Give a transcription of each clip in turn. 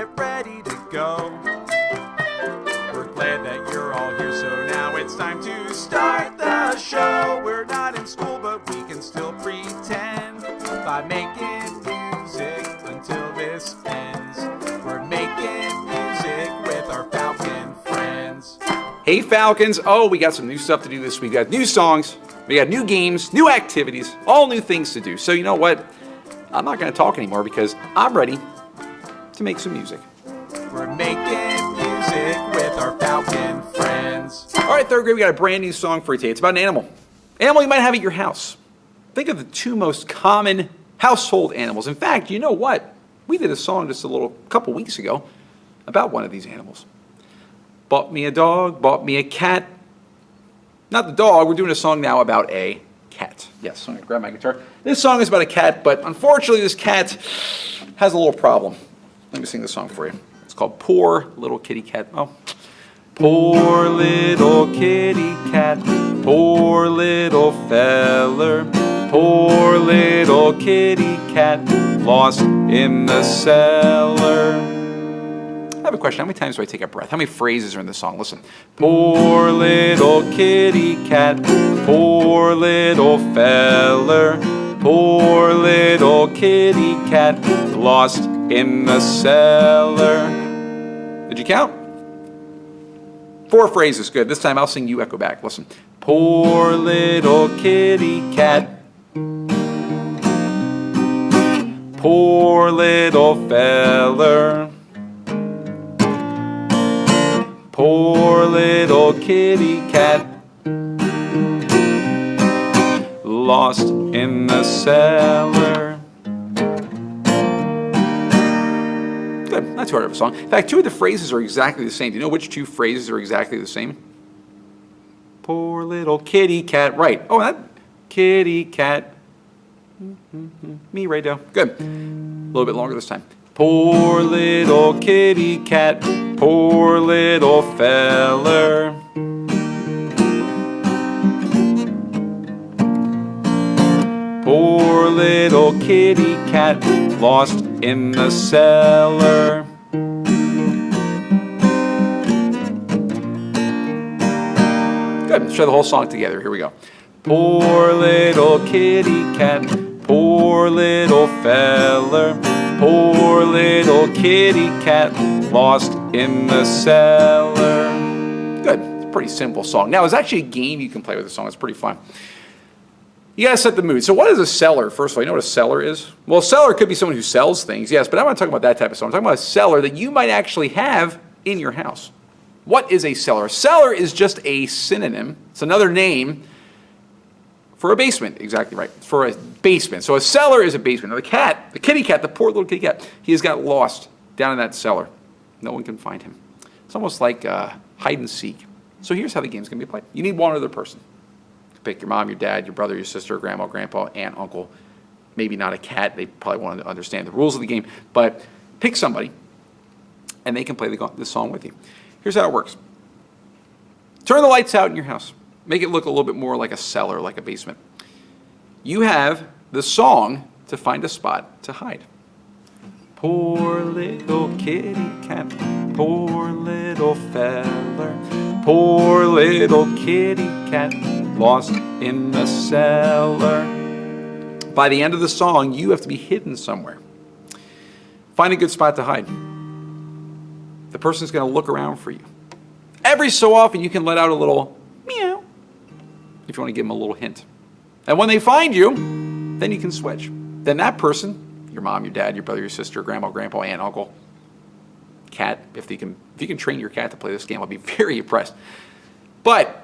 get ready to go. We're glad that you're all here, so now it's time to start the show. We're not in school, but we can still pretend by making music until this ends. We're making music with our Falcon friends. Hey Falcons, oh, we got some new stuff to do this week. We got new songs, we got new games, new activities, all new things to do. So you know what? I'm not going to talk anymore because I'm ready to make some music. We're making music with our Falcon friends. All right, third grade, we got a brand new song for you today. It's about an animal. Animal you might have at your house. Think of the two most common household animals. In fact, you know what? We did a song just a couple weeks ago about one of these animals. Bought me a dog, bought me a cat. Not the dog, we're doing a song now about a cat. Yes, I'm gonna grab my guitar. This song is about a cat, but unfortunately this cat has a little problem. Let me sing the song for you. It's called Poor Little Kitty Cat. Oh. Poor little kitty cat, poor little feller, poor little kitty cat, lost in the cellar. I have a question. How many times do I take a breath? How many phrases are in the song? Listen. Poor little kitty cat, poor little feller, poor little kitty cat, lost in the cellar. Did you count? 4 phrases. Good. This time I'll sing, you echo back. Listen. Poor little kitty cat, poor little feller, poor little kitty cat, lost in the cellar. Good, not too hard of a song. In fact, 2 of the phrases are exactly the same. Do you know which 2 phrases are exactly the same? Poor little kitty cat, right. Oh, that kitty cat. Me, Ray-Do. Good. A little bit longer this time. Poor little kitty cat, poor little feller. Poor little kitty cat, lost in the cellar. Good. Let's try the whole song together. Here we go. Poor little kitty cat, poor little feller, poor little kitty cat, lost in the cellar. Good. It's a pretty simple song. Now, it's actually a game you can play with the song. It's pretty fun. You gotta set the mood. So what is a cellar? First of all, you know what a cellar is? Well, a cellar could be someone who sells things, yes, but I'm not talking about that type of song. I'm talking about a cellar that you might actually have in your house. What is a cellar? A cellar is just a synonym. It's another name for a basement. Exactly right. For a basement. So a cellar is a basement. Now the kitty cat, the poor little kitty cat, he has got lost down in that cellar. No one can find him. It's almost like hide and seek. So here's how the game's gonna be played. You need one other person. Pick your mom, your dad, your brother, your sister, grandma, grandpa, aunt, uncle. Maybe not a cat. They probably won't understand the rules of the game. But pick somebody, and they can play the song with you. Here's how it works. Turn the lights out in your house. Make it look a little bit more like a cellar, like a basement. You have the song to find a spot to hide. Poor little kitty cat, poor little feller, poor little kitty cat, lost in the cellar. By the end of the song, you have to be hidden somewhere. Find a good spot to hide. The person's going to look around for you. Every so often, you can let out a little meow if you want to give them a little hint. And when they find you, then you can switch. Then that person, your mom, your dad, your brother, your sister, grandma, grandpa, aunt, uncle, cat, if you can train your cat to play this game, I'll be very impressed. But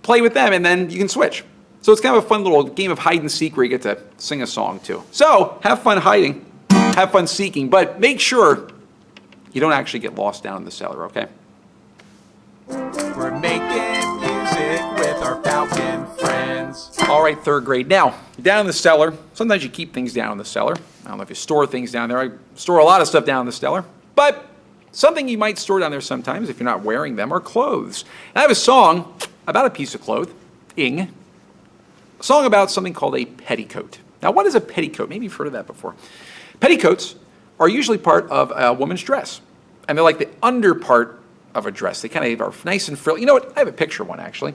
play with them, and then you can switch. So it's kind of a fun little game of hide and seek where you get to sing a song too. So have fun hiding, have fun seeking, but make sure you don't actually get lost down in the cellar, okay? We're making music with our Falcon friends. All right, third grade. Now, down in the cellar, sometimes you keep things down in the cellar. I don't know if you store things down there. I store a lot of stuff down in the cellar. But something you might store down there sometimes if you're not wearing them are clothes. And I have a song about a piece of clothing. A song about something called a petticoat. Now, what is a petticoat? Maybe you've heard of that before. Petticoats are usually part of a woman's dress. And they're like the under part of a dress. They kind of are nice and frilly. You know what? I have a picture of one, actually.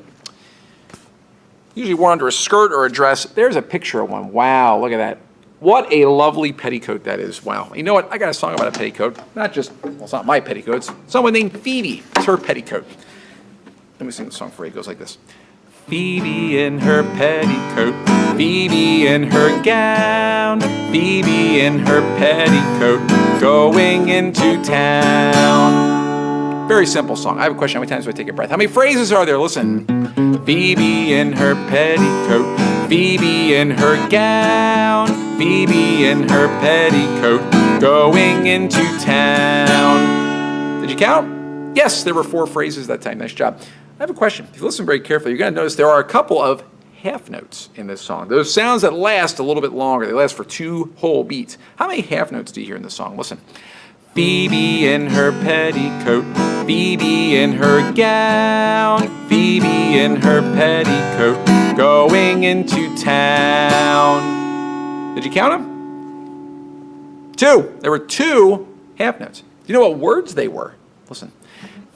Usually worn under a skirt or a dress. There's a picture of one. Wow, look at that. What a lovely petticoat that is. Wow. You know what? I got a song about a petticoat. Not just, well, it's not my petticoats. Someone named Phoebe. It's her petticoat. Let me sing the song for you. It goes like this. Phoebe in her petticoat, Phoebe in her gown, Phoebe in her petticoat, going into town. Very simple song. I have a question. How many times do I take a breath? How many phrases are there? Listen. Phoebe in her petticoat, Phoebe in her gown, Phoebe in her petticoat, going into town. Did you count? Yes, there were 4 phrases that time. Nice job. I have a question. If you listen very carefully, you're going to notice there are a couple of half notes in this song. Those sounds that last a little bit longer. They last for 2 whole beats. How many half notes do you hear in this song? Listen. Phoebe in her petticoat, Phoebe in her gown, Phoebe in her petticoat, going into town. Did you count them? 2. There were 2 half notes. Do you know what words they were? Listen.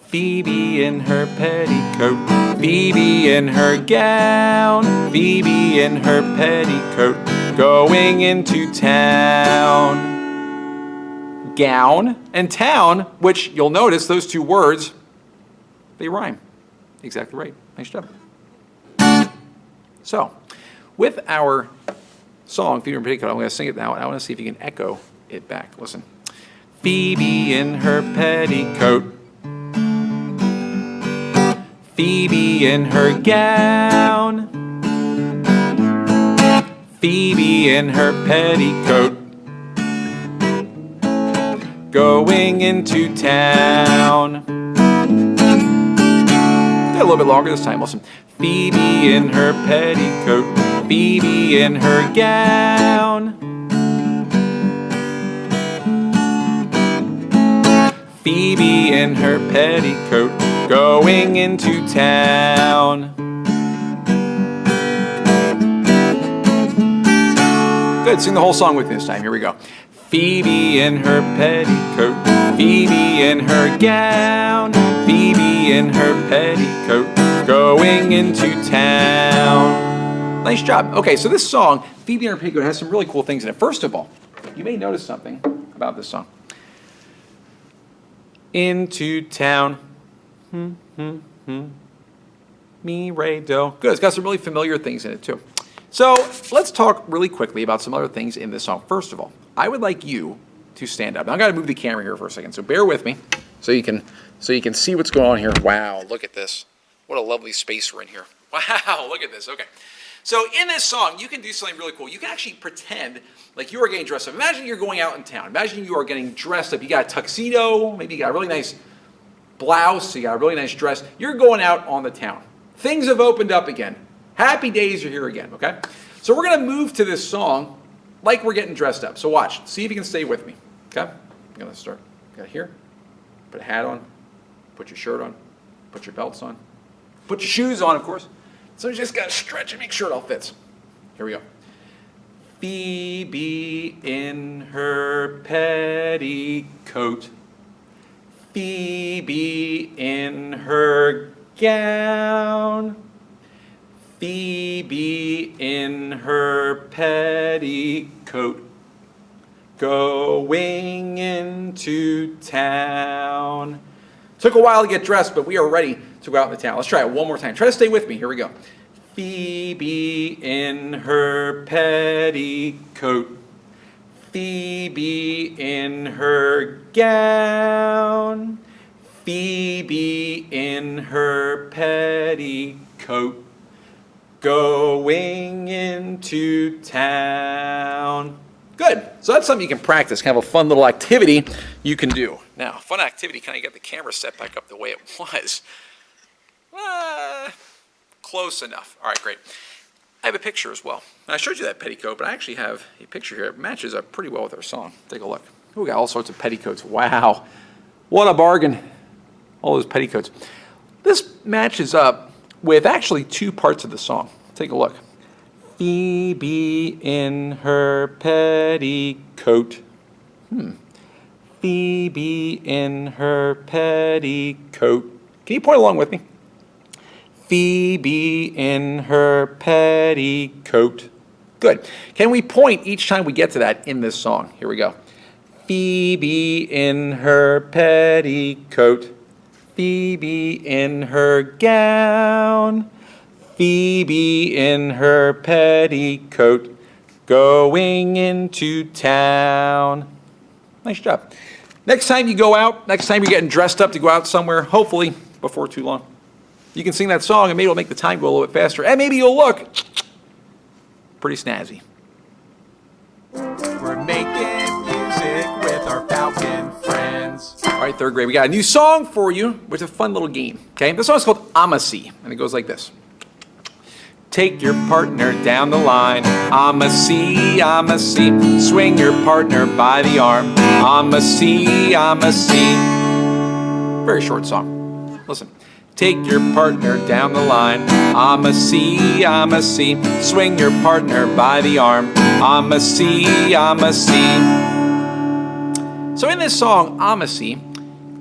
Phoebe in her petticoat, Phoebe in her gown, Phoebe in her petticoat, going into town. Gown and town, which you'll notice those 2 words, they rhyme. Exactly right. Nice job. So, with our song, Phoebe in her petticoat, I'm going to sing it now, and I want to see if you can echo it back. Listen. Phoebe in her petticoat, Phoebe in her gown, Phoebe in her petticoat, going into town. Got a little bit longer this time. Listen. Phoebe in her petticoat, Phoebe in her gown, Phoebe in her petticoat, going into town. Good, sing the whole song with me this time. Here we go. Phoebe in her petticoat, Phoebe in her gown, Phoebe in her petticoat, going into town. Nice job. Okay, so this song, Phoebe in her petticoat, has some really cool things in it. First of all, you may notice something about this song. Into town. Me, re, do. Good. It's got some really familiar things in it, too. So let's talk really quickly about some other things in this song. First of all, I would like you to stand up. Now, I've got to move the camera here for a second, so bear with me so you can see what's going on here. Wow, look at this. What a lovely space we're in here. Wow, look at this. Okay. So in this song, you can do something really cool. You can actually pretend like you are getting dressed up. Imagine you're going out in town. Imagine you are getting dressed up. You got a tuxedo, maybe you got a really nice blouse, you got a really nice dress. You're going out on the town. Things have opened up again. Happy days are here again, okay? So we're going to move to this song like we're getting dressed up. So watch. See if you can stay with me, okay? I'm going to start. Got here. Put a hat on. Put your shirt on. Put your belts on. Put your shoes on, of course. So you just got to stretch and make sure it all fits. Here we go. Phoebe in her petticoat, Phoebe in her gown, Phoebe in her petticoat, going into town. Took a while to get dressed, but we are ready to go out in the town. Let's try it one more time. Try to stay with me. Here we go. Phoebe in her petticoat, Phoebe in her gown, Phoebe in her petticoat, going into town. Good. So that's something you can practice, kind of a fun little activity you can do. Now, fun activity, kind of get the camera set back up the way it was. Close enough. All right, great. I have a picture as well. I showed you that petticoat, but I actually have a picture here. It matches up pretty well with our song. Take a look. We got all sorts of petticoats. Wow. What a bargain. All those petticoats. This matches up with actually 2 parts of the song. Take a look. Phoebe in her petticoat. Phoebe in her petticoat. Can you point along with me? Phoebe in her petticoat. Good. Can we point each time we get to that in this song? Here we go. Phoebe in her petticoat. Phoebe in her gown. Phoebe in her petticoat. Going into town. Nice job. Next time you go out, next time you're getting dressed up to go out somewhere, hopefully before too long, you can sing that song and maybe it'll make the time go a little bit faster. And maybe you'll look pretty snazzy. We're making music with our Falcon friends. All right, third grade, we got a new song for you, which is a fun little game. Okay, this song is called Amasee, and it goes like this. Take your partner down the line. Amasee, Amasee. Swing your partner by the arm. Amasee, Amasee. Very short song. Listen. Take your partner down the line. Amasee, Amasee. Swing your partner by the arm. Amasee, Amasee. So in this song, Amasee,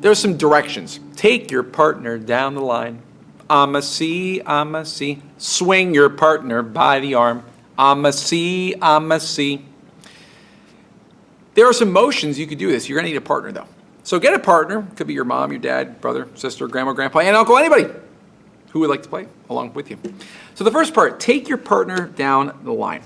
there's some directions. Take your partner down the line. Amasee, Amasee. Swing your partner by the arm. Amasee, Amasee. There are some motions you could do this. You're going to need a partner, though. So get a partner. Could be your mom, your dad, brother, sister, grandma, grandpa, aunt, uncle, anybody who would like to play along with you. So the first part, take your partner down the line.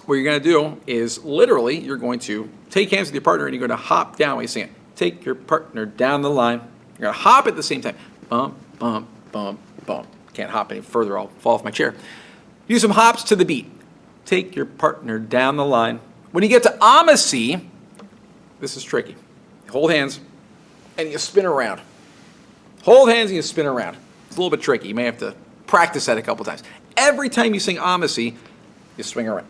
What you're going to do is literally you're going to take hands with your partner and you're going to hop down when you sing it. Take your partner down the line. You're going to hop at the same time. Bump, bump, bump, bump. Can't hop any further. I'll fall off my chair. Do some hops to the beat. Take your partner down the line. When you get to Amasee, this is tricky. Hold hands and you spin around. Hold hands and you spin around. It's a little bit tricky. You may have to practice that a couple times. Every time you sing Amasee, you swing around.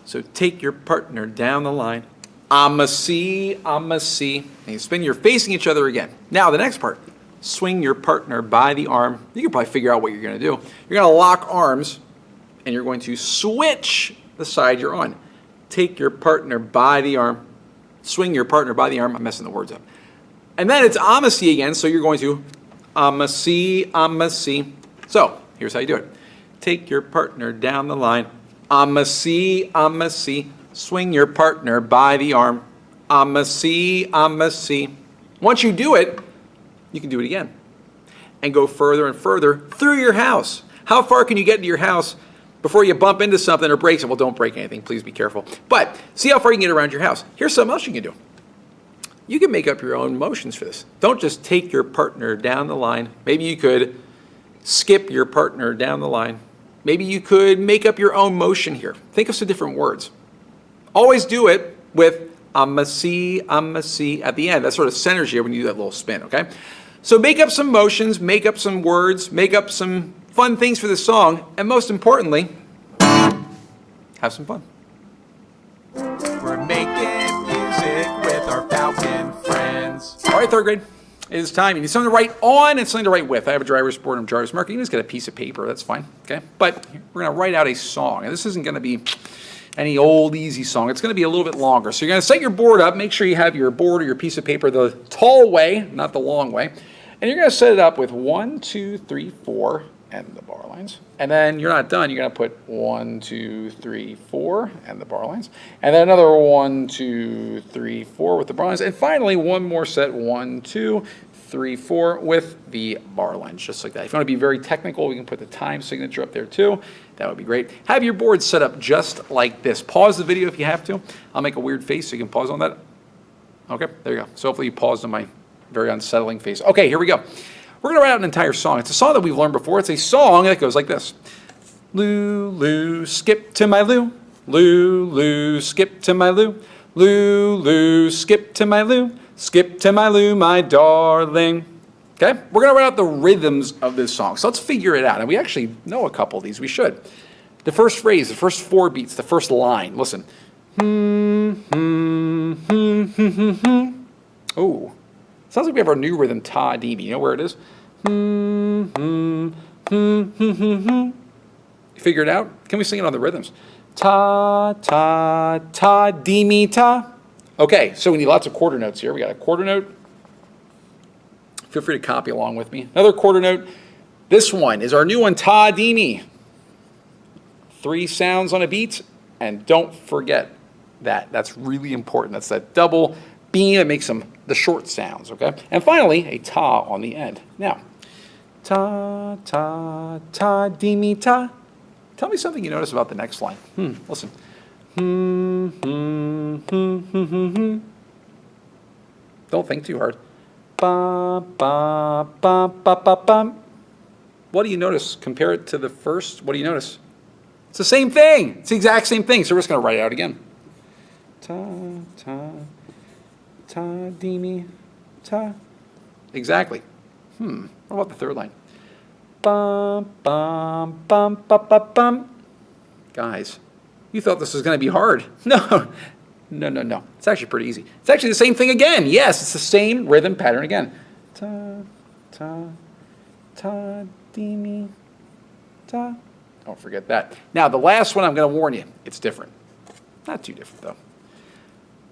So take your partner down the line. Amasee, Amasee. And you spin, you're facing each other again. Now the next part. Swing your partner by the arm. You can probably figure out what you're going to do. You're going to lock arms and you're going to switch the side you're on. Take your partner by the arm. Swing your partner by the arm. I'm messing the words up. And then it's Amasee again, so you're going to Amasee, Amasee. So here's how you do it. Take your partner down the line. Amasee, Amasee. Swing your partner by the arm. Amasee, Amasee. Once you do it, you can do it again. And go further and further through your house. How far can you get into your house before you bump into something or break something? Well, don't break anything. Please be careful. But see how far you can get around your house. Here's something else you can do. You can make up your own motions for this. Don't just take your partner down the line. Maybe you could skip your partner down the line. Maybe you could make up your own motion here. Think of some different words. Always do it with Amasee, Amasee at the end. That sort of centers you when you do that little spin, okay? So make up some motions, make up some words, make up some fun things for the song, and most importantly, have some fun. We're making music with our Falcon friends. All right, third grade, it is time. You need something to write on and something to write with. I have a driver's board and a driver's marker. You can just get a piece of paper. That's fine, okay? But we're going to write out a song, and this isn't going to be any old, easy song. It's going to be a little bit longer. So you're going to set your board up. Make sure you have your board or your piece of paper the tall way, not the long way. And you're going to set it up with 1, 2, 3, 4, and the bar lines. And then you're not done. You're going to put 1, 2, 3, 4, and the bar lines. And then another 1, 2, 3, 4 with the bar lines. And finally, one more set, 1, 2, 3, 4 with the bar lines, just like that. If you want to be very technical, we can put the time signature up there too. That would be great. Have your board set up just like this. Pause the video if you have to. I'll make a weird face so you can pause on that. Okay, there you go. So hopefully you paused on my very unsettling face. Okay, here we go. We're going to write out an entire song. It's a song that we've learned before. It's a song that goes like this. Lulu, skip to my Lou. Lulu, skip to my Lou. Lulu, skip to my Lou. Skip to my Lou, my darling. Okay? We're going to write out the rhythms of this song. So let's figure it out. And we actually know a couple of these. We should. The first phrase, the first 4 beats, the first line. Listen. Oh. Sounds like we have our new rhythm, ta, dee, you know where it is? You figure it out? Can we sing it on the rhythms? Ta, ta, ta, dee, me, ta. Okay, so we need lots of quarter notes here. We got a quarter note. Feel free to copy along with me. Another quarter note. This one is our new one, ta-dee-me. 3 sounds on a beat, and don't forget that. That's really important. That's that double beam that makes them the short sounds, okay? And finally, a ta on the end. Now, ta, ta, ta-dee-me, ta. Tell me something you notice about the next line. Listen. Don't think too hard. Ba, ba, ba, ba, ba, ba. What do you notice? Compare it to the first. What do you notice? It's the same thing. It's the exact same thing. So we're just going to write it out again. Ta, ta, ta, dee, me, ta. Exactly. What about the third line? Bum, bum, bum, bum, bum, bum. Guys, you thought this was going to be hard. No. No, no, no. It's actually pretty easy. It's actually the same thing again. Yes, it's the same rhythm pattern again. Ta, ta, ta, dee, me, ta. Don't forget that. Now, the last one, I'm going to warn you. It's different. Not too different, though.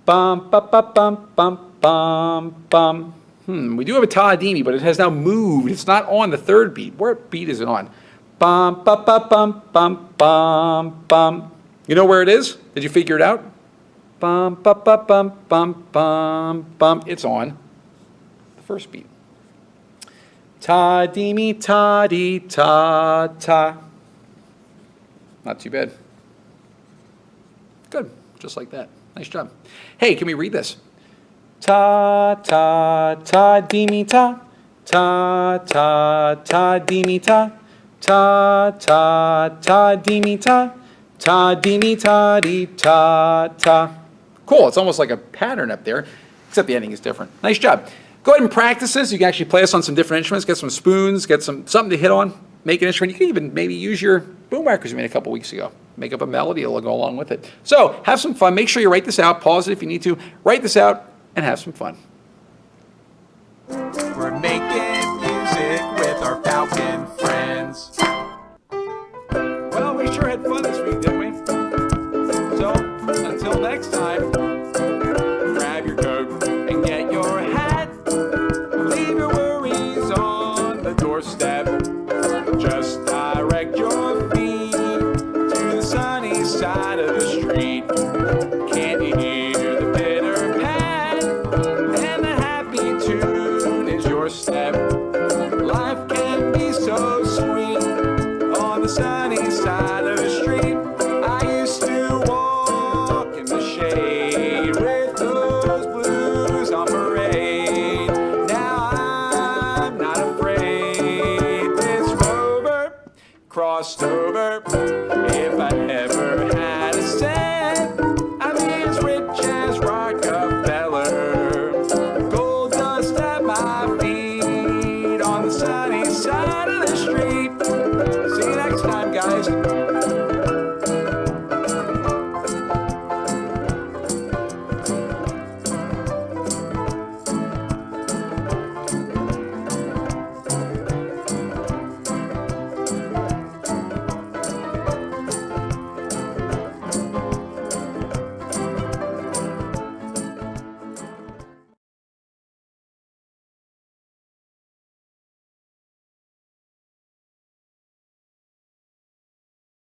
Bum, bum, bum, bum, bum, bum, bum. We do have a ta-dee-me, but it has now moved. It's not on the third beat. What beat is it on? Bum, bum, bum, bum, bum, bum, bum. You know where it is? Did you figure it out? Bum, bum, bum, bum, bum, bum, bum. It's on the first beat. Ta-dee-me, ta-dee, ta, ta. Not too bad. Good, just like that. Nice job. Hey, can we read this? Ta, ta, ta-dee-me, ta. Ta, ta, ta-dee-me, ta. Ta, ta, ta-dee-me, ta. Ta-dee-me, ta-dee, ta, ta. Cool, it's almost like a pattern up there, except the ending is different. Nice job. Go ahead and practice this. You can actually play this on some different instruments, get some spoons, get something to hit on, make an instrument. You can even maybe use your boom whackers you made a couple weeks ago. Make up a melody, it'll go along with it. So have some fun. Make sure you write this out. Pause it if you need to. Write this out and have some fun. We're making